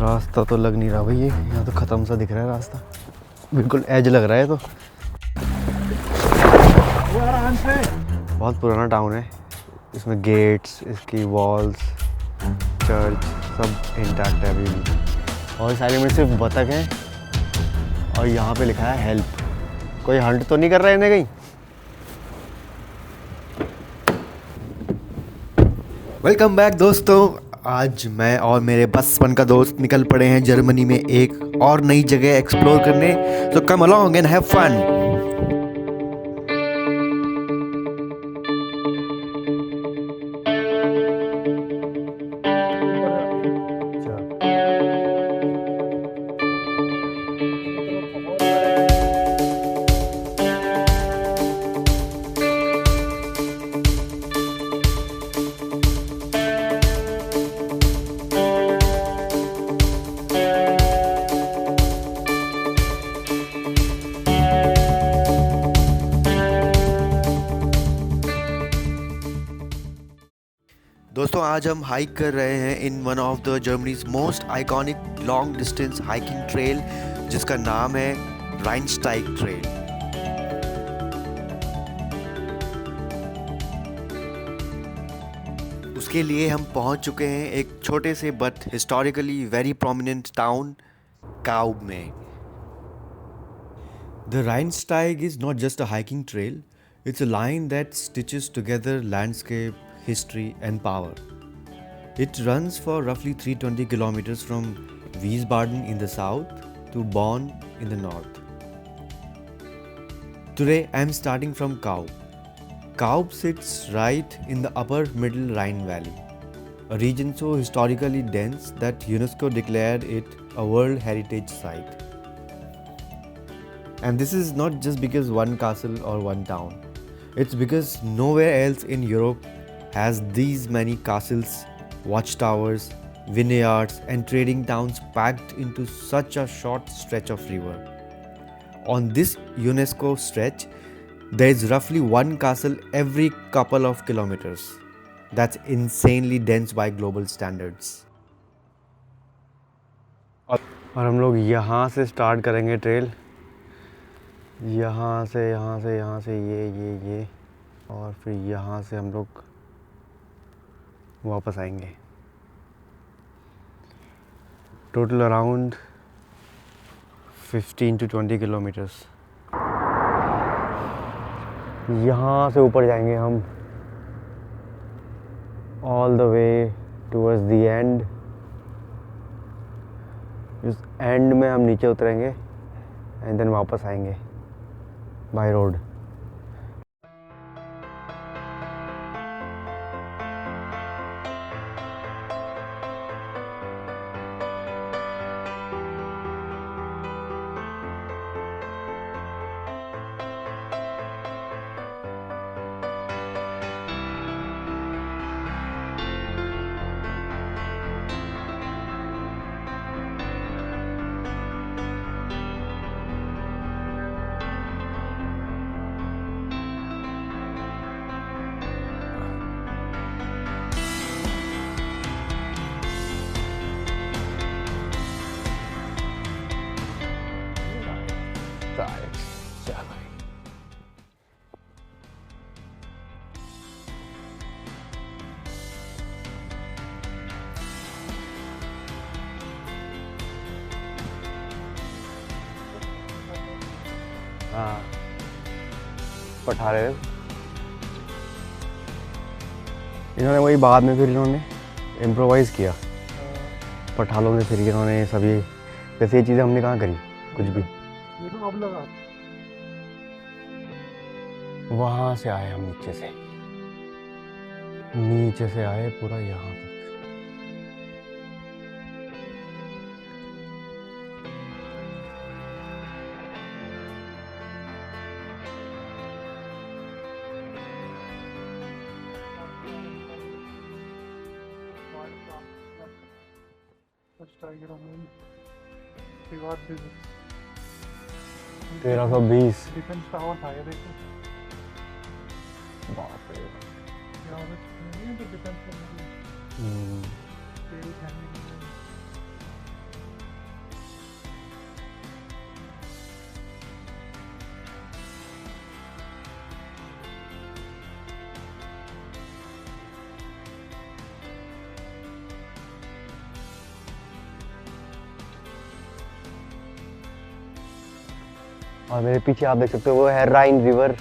रास्ता तो लग नहीं रहा भाई, ये यहाँ तो ख़त्म सा दिख रहा है रास्ता, बिल्कुल एज लग रहा है। तो बहुत पुराना टाउन है, इसमें गेट्स, इसकी वॉल्स, चर्च सब इंटैक्ट है अभी भी। और साइड में सिर्फ बतख हैं और यहाँ पे लिखा है हेल्प। कोई हंट तो नहीं कर रहा है इन्हें कहीं? वेलकम बैक दोस्तों, आज मैं और मेरे बचपन का दोस्त निकल पड़े हैं जर्मनी में एक और नई जगह एक्सप्लोर करने। तो come along and have fun. दोस्तों आज हम हाइक कर रहे हैं in one of the Germany's most iconic long distance hiking trail, जिसका नाम है राइनस्टाइग ट्रेल। उसके लिए हम पहुंच चुके हैं एक छोटे से but historically very prominent town Kaub में। The Rheinsteig is not just a hiking trail, it's a line that stitches together landscape, history and power. It runs for roughly 320 kilometers from Wiesbaden in the south to Bonn in the north. Today I am starting from Kaub. Kaub sits right in the upper middle Rhine Valley, a region so historically dense that UNESCO declared it a World Heritage Site. And this is not just because one castle or one town. It's because nowhere else in Europe has these many castles, watchtowers, vineyards and trading towns packed into such a short stretch of river. On this UNESCO stretch, there is roughly one castle every couple of kilometers. That's insanely dense by global standards. और हम लोग यहाँ से start करेंगे trail, यहाँ से ये और फिर यहाँ से हम लोग वापस आएंगे। Total around 15 to 20 kilometres. यहाँ से ऊपर जाएंगे हम all the way towards the end. इस एंड में हम नीचे उतरेंगे एंड देन वापस आएंगे बाय रोड। हाँ पठा रहे थे इन्होंने, वही बाद में फिर इन्होंने इम्प्रोवाइज़ किया पठालों में। फिर इन्होंने सभी वैसे ये चीज़ें हमने कहाँ करी, कुछ भी। वहाँ से आए हम, नीचे से आए पूरा यहाँ तक। Privat business. 1320। Defense tower था ये देखो। बाप रे। यहाँ पे तो defense का और मेरे पीछे आप देख सकते हो वो है राइन रिवर,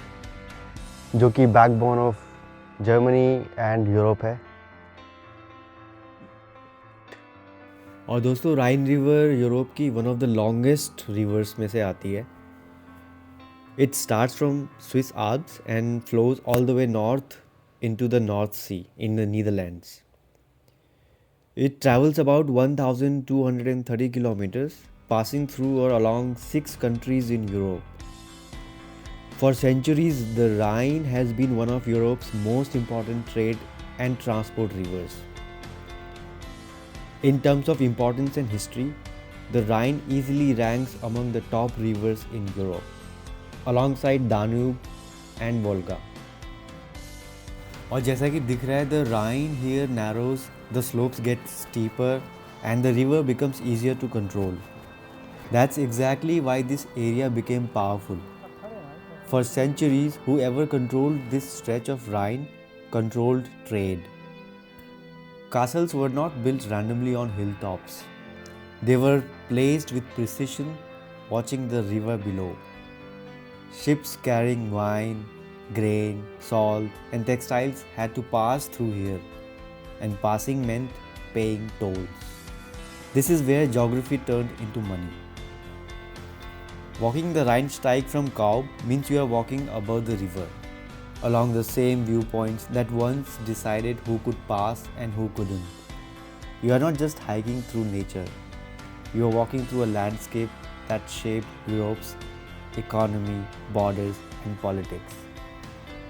जो कि backbone of Germany and Europe है। और दोस्तों राइन रिवर यूरोप की one of the longest rivers में से आती है। It starts from Swiss Alps and flows all the way north into the North Sea in the Netherlands. It travels about 1,230 kilometers, passing through or along 6 countries in Europe. For centuries, the Rhine has been one of Europe's most important trade and transport rivers. In terms of importance and history, the Rhine easily ranks among the top rivers in Europe, alongside Danube and Volga. और जैसा कि दिख रहा है, the Rhine here narrows, the slopes get steeper, and the river becomes easier to control. That's exactly why this area became powerful. For centuries, whoever controlled this stretch of Rhine controlled trade. Castles were not built randomly on hilltops. They were placed with precision, watching the river below. Ships carrying wine, grain, salt, and textiles had to pass through here, and passing meant paying tolls. This is where geography turned into money. Walking the Rheinsteig from Kaub means you are walking above the river, along the same viewpoints that once decided who could pass and who couldn't. You are not just hiking through nature, you are walking through a landscape that shaped Europe's economy, borders, and politics.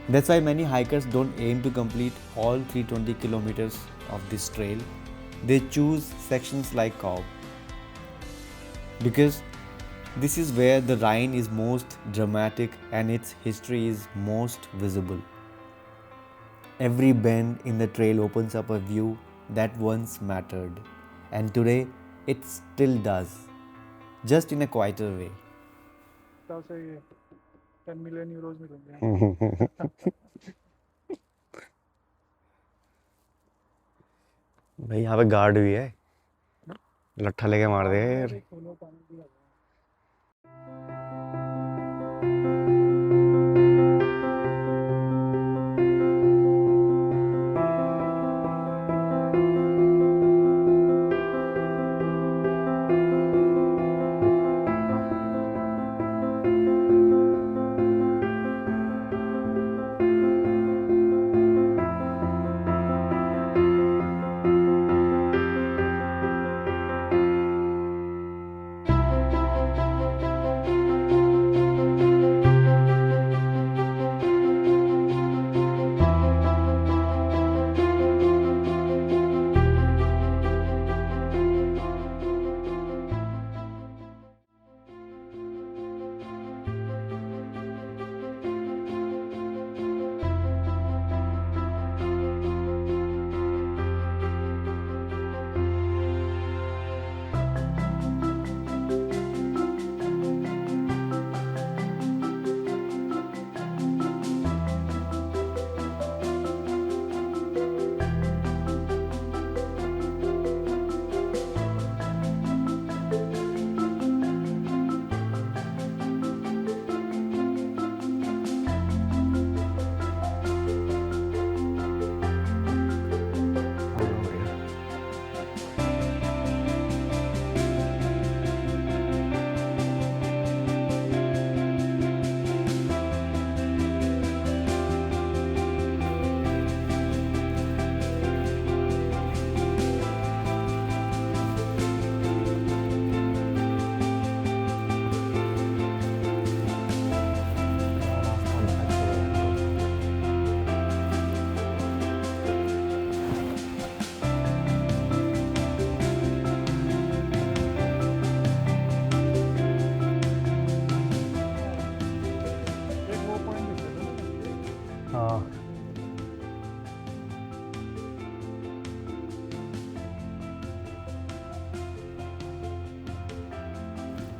That's why many hikers don't aim to complete all 320 kilometers of this trail. They choose sections like Kaub, because this is where the Rhine is most dramatic and its history is most visible. Every bend in the trail opens up a view that once mattered, and today it still does, just in a quieter way. से ये 10 million euros मिलेंगे। भाई यहाँ पे guard भी है, लट्ठा लेके मार देगा यार।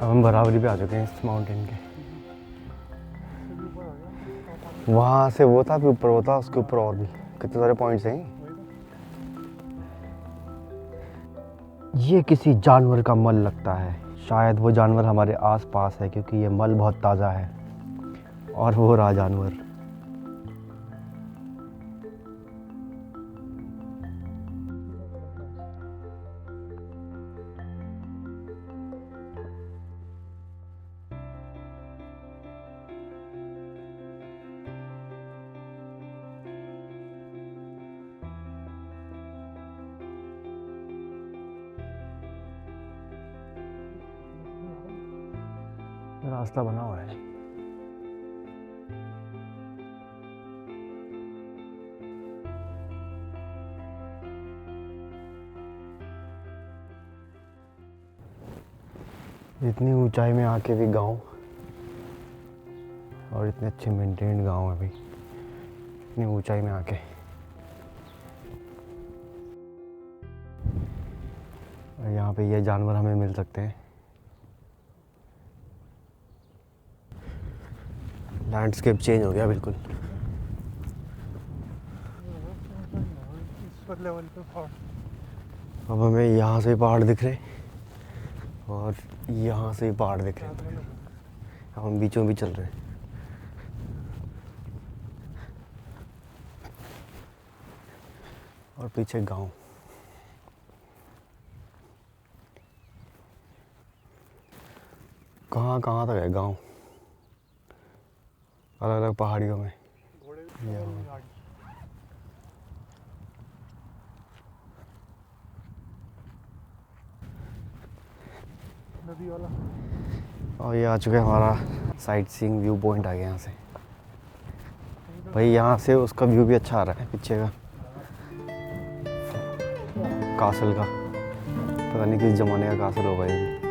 अब हम बराबरी पे आ चुके हैं इस माउंटेन के। वहाँ से वो था, फिर ऊपर वो था, उसके ऊपर और भी कितने सारे पॉइंट्स हैं। ये किसी जानवर का मन लगता है, शायद वो जानवर हमारे आस पास है क्योंकि ये मल बहुत ताज़ा है। और वो रहा जानवर। रास्ता बना हुआ है। इतनी ऊंचाई में आके भी गांव, और इतने अच्छे मेंटेन्ड गांव है भाई, इतनी ऊंचाई में आके। और यहाँ पे ये जानवर हमें मिल सकते हैं। लैंडस्केप चेंज हो गया बिल्कुल। इस लेवल पे पहाड़। अब हमें यहाँ से पहाड़ दिख रहे और यहाँ से पहाड़ दिख रहे हैं। हम बीचों बीच चल रहे हैं। और पीछे गांव। कहाँ कहाँ तक है गांव, अलग अलग पहाड़ियों में। नदी वाला। और ये आ चुका है हमारा साइट सीइंग व्यू पॉइंट। आ गया यहाँ से भाई। यहाँ से उसका व्यू भी अच्छा आ रहा है पीछे का, कासल का। पता नहीं किस ज़माने का कासल होगा ये।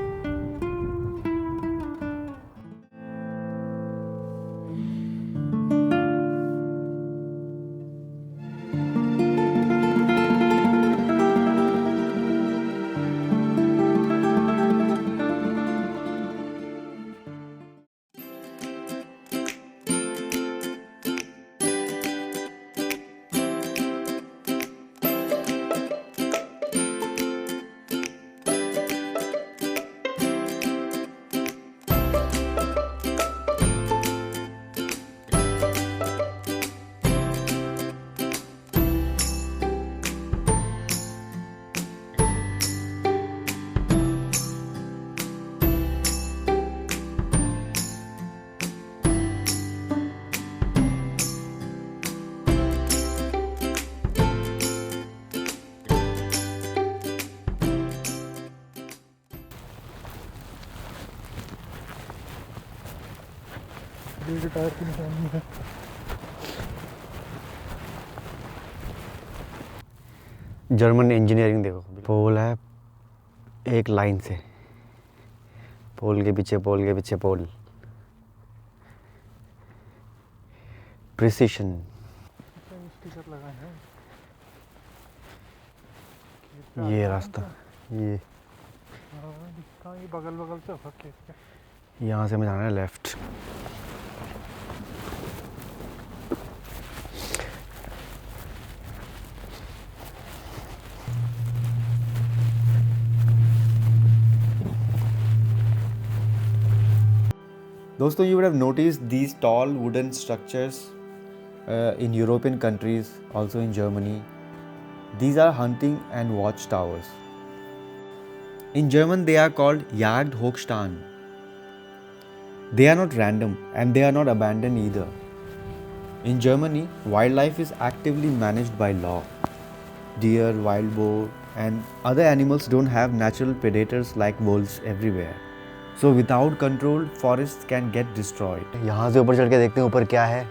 टायर की निशानी है। जर्मन इंजीनियरिंग देखो। पोल है एक लाइन से, पोल के पीछे पोल के पीछे पोल। प्रिसिशन। स्टिकर लगाए हैं। ये रास्ता, ये हाँ, ये बगल बगल से होगा खेत के। यहाँ से हमें जाना है लेफ्ट। दोस्तों, you would have noticed these tall wooden structures in European countries, also in Germany. These are hunting and watch towers. In German, they are called Jagdhochstein. They are not random and they are not abandoned either. In Germany, wildlife is actively managed by law. Deer, wild boar, and other animals don't have natural predators like wolves everywhere. So without control, forests can get destroyed. यहाँ से ऊपर चढ़ के देखते हैं ऊपर क्या है।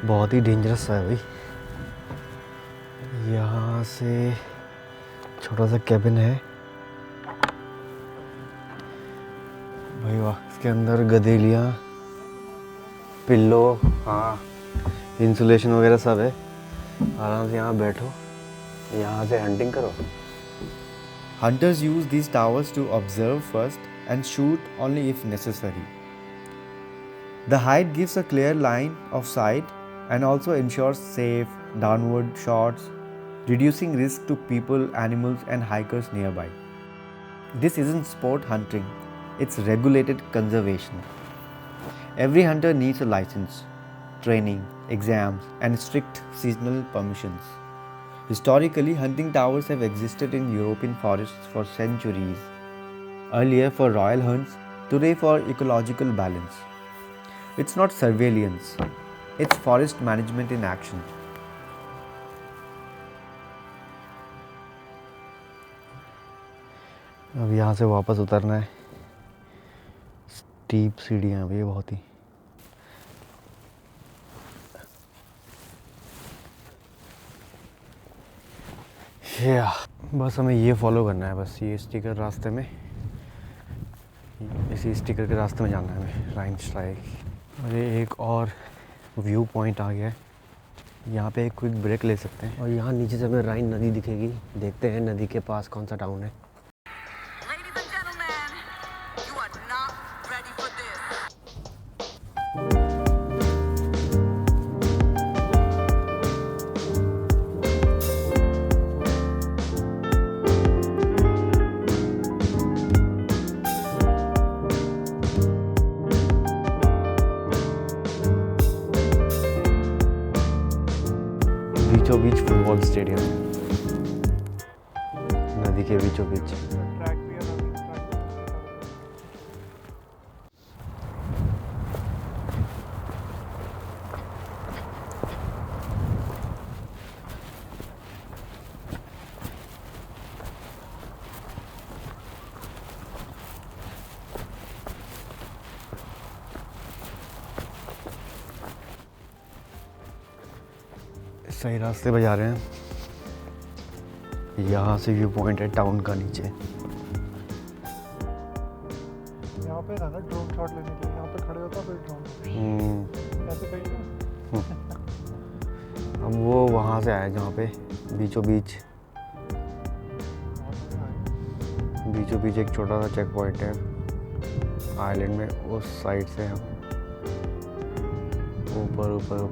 बहुत ही डेंजरस है भाई। यहाँ से छोटा सा कैबिन है भाई। वाह, इसके अंदर गधेलियाँ, पिल्लो, हाँ, इंसुलेशन वगैरह सब है। आराम से यहाँ बैठो, यहाँ से हंटिंग करो। Hunters use these towers to observe first and shoot only if necessary. The height gives a clear line of sight and also ensures safe downward shots reducing risk to people, animals, and hikers nearby. This isn't sport hunting, it's regulated conservation. Every hunter needs a license, training, exams, and strict seasonal permissions. Historically, hunting towers have existed in European forests for centuries. Earlier for royal hunts, today for ecological balance. It's not surveillance, it's forest management in action. अब यहाँ से वापस उतरना है। Steep सीढ़ियाँ हैं ये बहुत ही। या बस हमें ये फॉलो करना है, बस ये स्टिकर रास्ते में, इसी स्टिकर के रास्ते में जाना है हमें, राइन स्ट्राइक। और ये एक और व्यू पॉइंट आ गया है, यहाँ पे एक क्विक ब्रेक ले सकते हैं। और यहाँ नीचे से हमें राइन नदी दिखेगी, देखते हैं नदी के पास कौन सा टाउन है। बीचों बीच फुटबॉल स्टेडियम, नदी के बीचों बीच। ट्रैक भी है ना, सही रास्ते पे जा रहे हैं। यहाँ से व्यू पॉइंट है टाउन का नीचे। यहाँ पे था ना ड्रोन शॉट लेने के लिए, यहाँ पे खड़े होता फिर ड्रोन ऐसे कहीं ना। अब वो वहाँ से आया जहाँ पे बीचों बीच एक छोटा सा चेक पॉइंट है आइलैंड में, उस साइड से हम ऊपर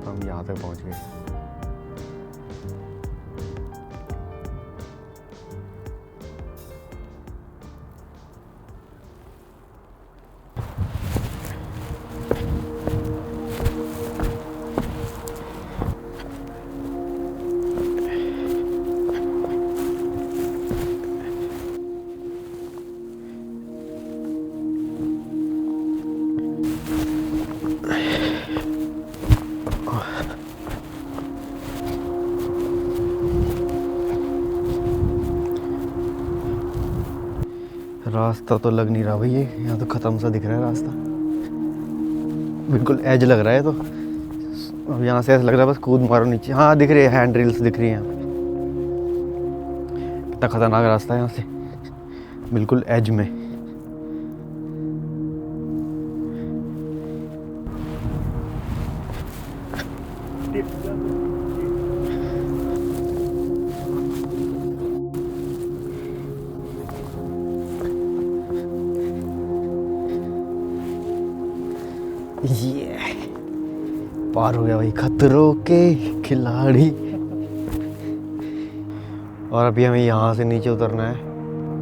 हम यहाँ तक पहुँच गए। रास्ता तो लग नहीं रहा भाई, ये यहाँ तो ख़त्म सा दिख रहा है रास्ता, बिल्कुल एज लग रहा है। तो अब यहाँ से ऐसा लग रहा है बस कूद मारो नीचे। हाँ दिख रही है, हैंड रील्स दिख रही हैं। कितना ख़तरनाक रास्ता है यहाँ से, बिल्कुल एज में। ये पार हो गया भाई, खतरों के खिलाड़ी। और अभी हमें यहाँ से नीचे उतरना है,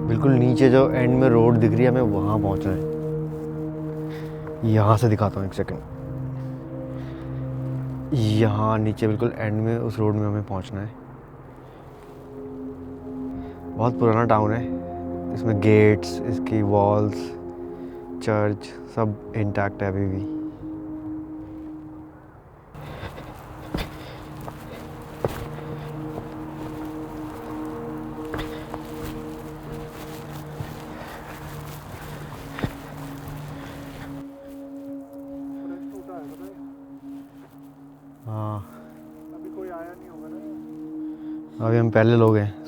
बिल्कुल नीचे जो एंड में रोड दिख रही है हमें वहाँ पहुँचना है। यहाँ से दिखाता हूँ एक सेकंड, यहाँ नीचे बिल्कुल एंड में उस रोड में हमें पहुँचना है। बहुत पुराना टाउन है, इसमें गेट्स, इसकी वॉल्स, चर्च सब इंटैक्ट है अभी भी। हाँ अभी कोई आया नहीं होगा ना, अभी हम पहले लोग हैं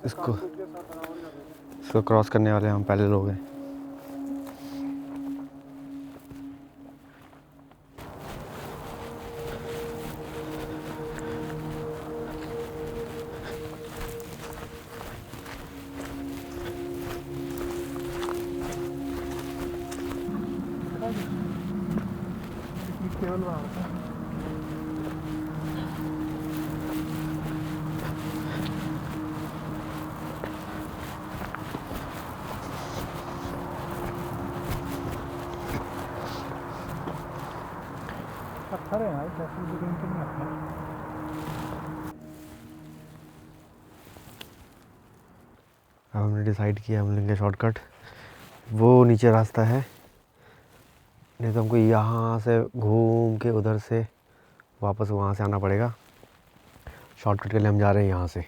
इसको के साथ बराबर कर देंगे। इसको क्रॉस करने वाले हम पहले लोग हैं। केवल वहाँ होता है। पत्थर है यार, कैसे बिल्डिंग तो नहीं आता। अब हमने डिसाइड किया हम लेंगे शॉर्टकट। वो नीचे रास्ता है, नहीं तो हमको यहाँ से घूम के उधर से वापस वहाँ से आना पड़ेगा। शॉर्टकट के लिए हम जा रहे हैं यहाँ से।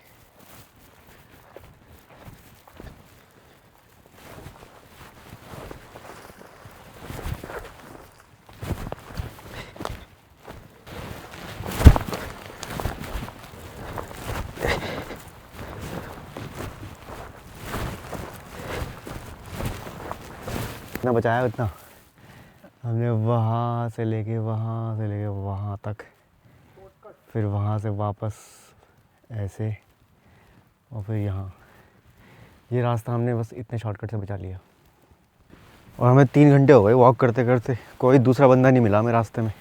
इतना बचाया उतना हमने, वहाँ से लेके वहाँ तक, फिर वहाँ से वापस ऐसे, और फिर यहाँ। ये रास्ता हमने बस इतने शॉर्टकट से बचा लिया। और हमें 3 घंटे हो गए वॉक करते करते, कोई दूसरा बंदा नहीं मिला हमें रास्ते में।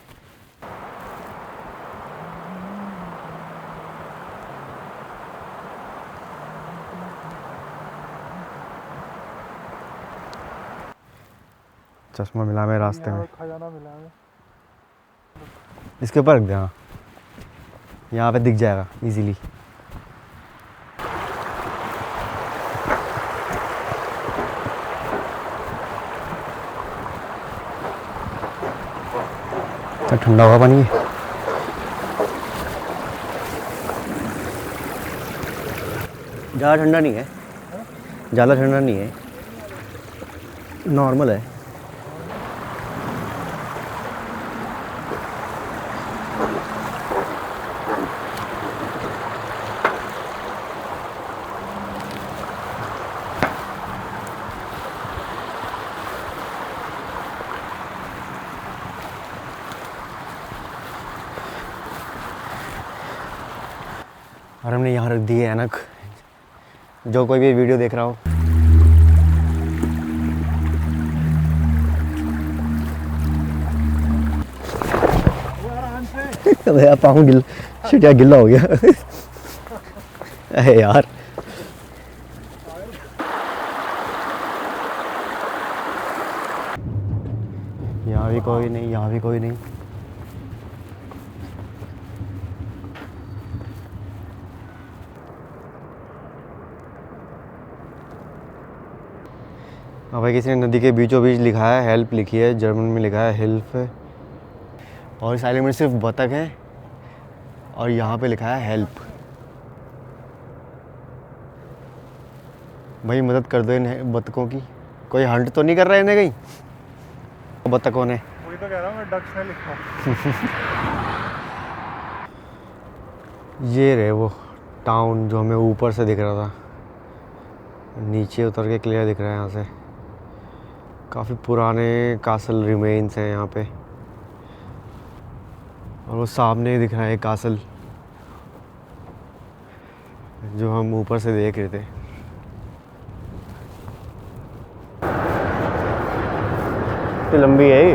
चश्मा मिला हमें रास्ते में, खजाना मिला है। इसके ऊपर रख दे। हाँ, यहाँ पे दिख जाएगा इजीली। ठंडा हुआ पानी है। ज़्यादा ठंडा नहीं है, ज़्यादा ठंडा नहीं है, नॉर्मल है। और हमने यहाँ रख दी है ऐनक। जो कोई भी वीडियो देख रहा हो, अबे यार पाँव गिल्ला, शिट यार गिल्ला हो गया। अरे यार यहाँ भी कोई नहीं, यहाँ भी कोई नहीं। हाँ भाई, किसी ने नदी के बीचों बीच लिखा है हेल्प, लिखी है जर्मन में, लिखा है हेल्प। और इस आइलैंड में सिर्फ बतख है और यहाँ पे लिखा है हेल्प। भाई मदद कर दो इन बतखों की। कोई हंट तो नहीं कर रहा है इन्हें कहीं बतखों ने? वही तो कह रहा हूँ मैं, डक्स ने लिखा। ये रहे वो टाउन जो हमें ऊपर से दिख रहा था, नीचे उतर के क्लियर दिख रहा है। यहाँ से काफ़ी पुराने कासल रिमेन्स हैं यहाँ पे। और वो सामने दिख रहा है कासल जो हम ऊपर से देख रहे थे। तो लंबी है ये।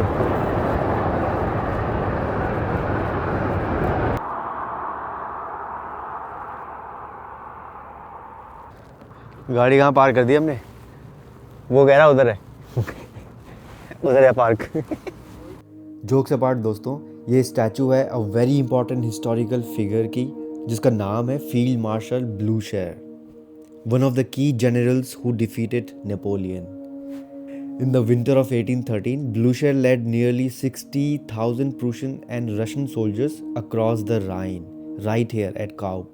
गाड़ी कहाँ पार्क कर दी हमने? वो कह रहा उधर है। उधर है पार्क। जोक्स अपार्ट दोस्तों, ये स्टैचू है a very important historical figure की, जिसका नाम है field marshal Blücher, one of the key generals who defeated Napoleon. In the winter of 1813, Blucher led nearly 60,000 Prussian and Russian soldiers across the Rhine, right here at Kaup.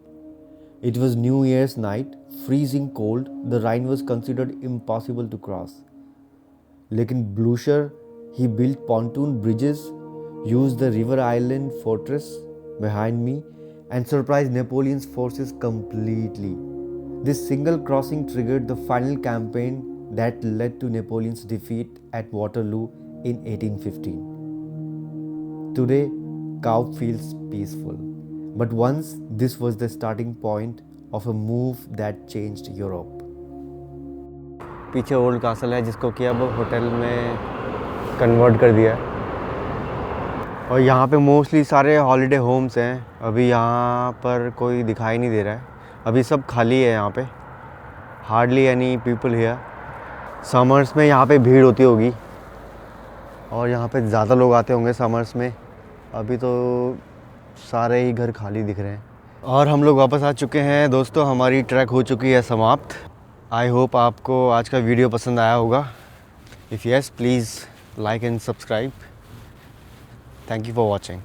It was New Year's night, freezing cold, the Rhine was considered impossible to cross. लेकिन Blucher, he built pontoon bridges, used the river island fortress behind me, and surprised Napoleon's forces completely. This single crossing triggered the final campaign that led to Napoleon's defeat at Waterloo in 1815. Today, Kaup feels peaceful, but once this was the starting point of a move that changed Europe. पीछे old castle है जिसको कि अब hotel में convert कर दिया है। और यहाँ पे मोस्टली सारे हॉलीडे होम्स हैं। अभी यहाँ पर कोई दिखाई नहीं दे रहा है, अभी सब खाली है। यहाँ पे hardly any people here. Summers में यहाँ पे भीड़ होती होगी और यहाँ पे ज़्यादा लोग आते होंगे समर्स में, अभी तो सारे ही घर खाली दिख रहे हैं और हम लोग वापस आ चुके हैं दोस्तों। हमारी ट्रैक हो चुकी है समाप्त। आई होप आपको आज का वीडियो पसंद आया होगा। If yes please like and subscribe. Thank you for watching.